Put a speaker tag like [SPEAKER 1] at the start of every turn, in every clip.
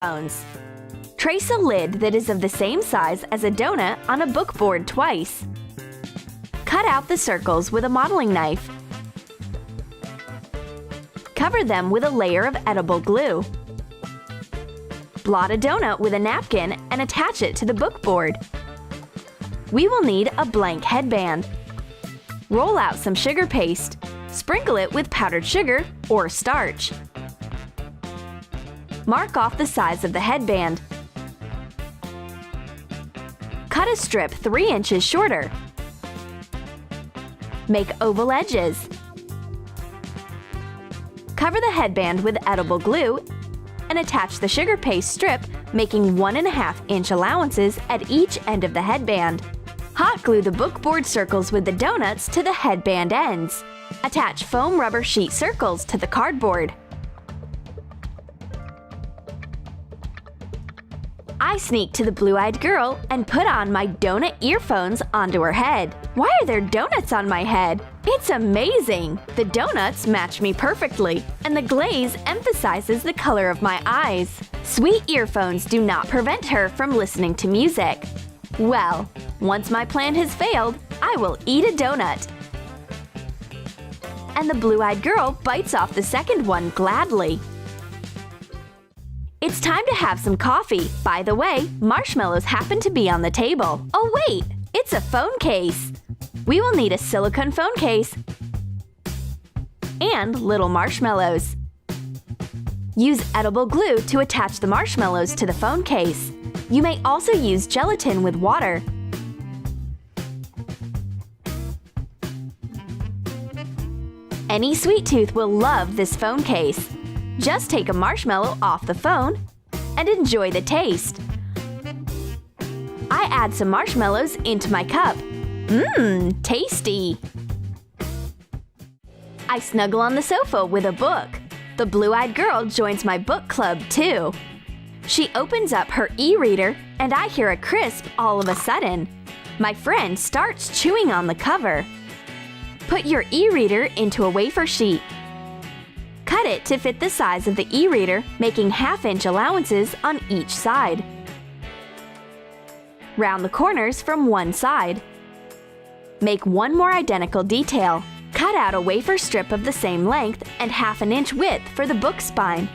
[SPEAKER 1] earphones. Trace a lid that is of the same size as a donut on a book board twice. Cut out the circles with a modeling knife. Cover them with a layer of edible glue. Blot a donut with a napkin and attach it to the book board. We will need a blank headband. Roll out some sugar paste. Sprinkle it with powdered sugar or starch. Mark off the size of the headband. Cut a strip 3 inches shorter. Make oval edges. Cover the headband with edible glue and attach the sugar paste strip, making 1.5-inch allowances at each end of the headband. Hot glue the book board circles with the donuts to the headband ends. Attach foam rubber sheet circles to the cardboard. I sneak to the blue-eyed girl and put on my donut earphones onto her head. Why are there donuts on my head? It's amazing! The donuts match me perfectly, and the glaze emphasizes the color of my eyes. Sweet earphones do not prevent her from listening to music. Well, once my plan has failed, I will eat a donut. And the blue-eyed girl bites off the second one gladly. It's time to have some coffee. By the way, marshmallows happen to be on the table. Oh wait, it's a phone case. We will need a silicone phone case and little marshmallows. Use edible glue to attach the marshmallows to the phone case. You may also use gelatin with water. Any sweet tooth will love this phone case. Just take a marshmallow off the phone and enjoy the taste. I add some marshmallows into my cup. Mmm, tasty! I snuggle on the sofa with a book. The blue-eyed girl joins my book club too. She opens up her e-reader and I hear a crisp all of a sudden. My friend starts chewing on the cover. Put your e-reader into a wafer sheet. Cut it to fit the size of the e-reader, making 1/2-inch allowances on each side. Round the corners from one side. Make one more identical detail. Cut out a wafer strip of the same length and 1/2 inch width for the book spine.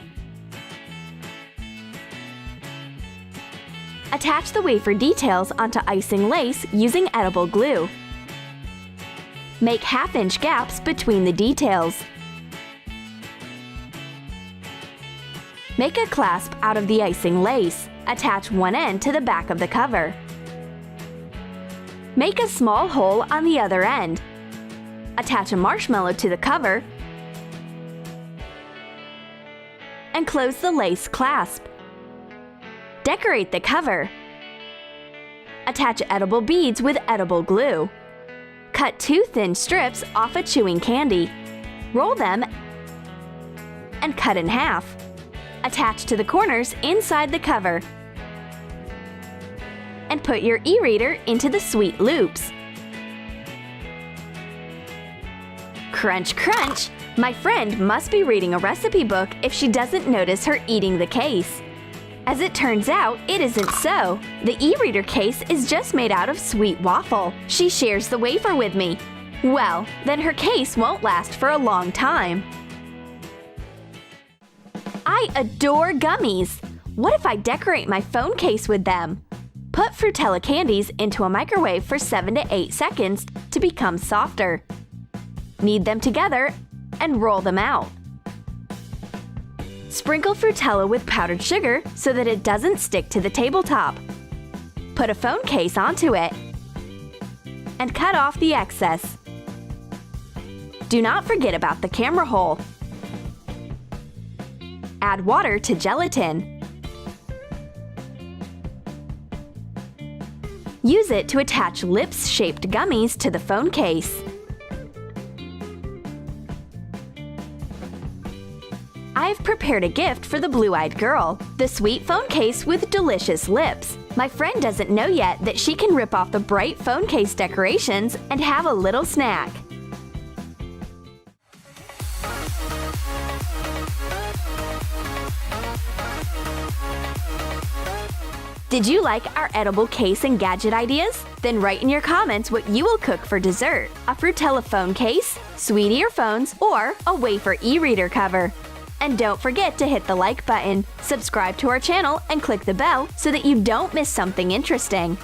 [SPEAKER 1] Attach the wafer details onto icing lace using edible glue. Make 1/2-inch gaps between the details. Make a clasp out of the icing lace. Attach one end to the back of the cover. Make a small hole on the other end. Attach a marshmallow to the cover and close the lace clasp. Decorate the cover. Attach edible beads with edible glue. Cut 2 thin strips off a chewing candy. Roll them and cut in half. Attach to the corners inside the cover. And put your e-reader into the sweet loops. Crunch, crunch! My friend must be reading a recipe book if she doesn't notice her eating the case. As it turns out, it isn't so. The e-reader case is just made out of sweet waffle. She shares the wafer with me. Well, then her case won't last for a long time. I adore gummies! What if I decorate my phone case with them? Put Fruitella candies into a microwave for 7 to 8 seconds to become softer. Knead them together and roll them out. Sprinkle Fruitella with powdered sugar so that it doesn't stick to the tabletop. Put a phone case onto it and cut off the excess. Do not forget about the camera hole. Add water to gelatin. Use it to attach lips-shaped gummies to the phone case. I've prepared a gift for the blue-eyed girl, the sweet phone case with delicious lips. My friend doesn't know yet that she can rip off the bright phone case decorations and have a little snack. Did you like our edible case and gadget ideas? Then write in your comments what you will cook for dessert: a Frutella phone case, sweet earphones, or a wafer e-reader cover. And don't forget to hit the like button, subscribe to our channel, and click the bell so that you don't miss something interesting.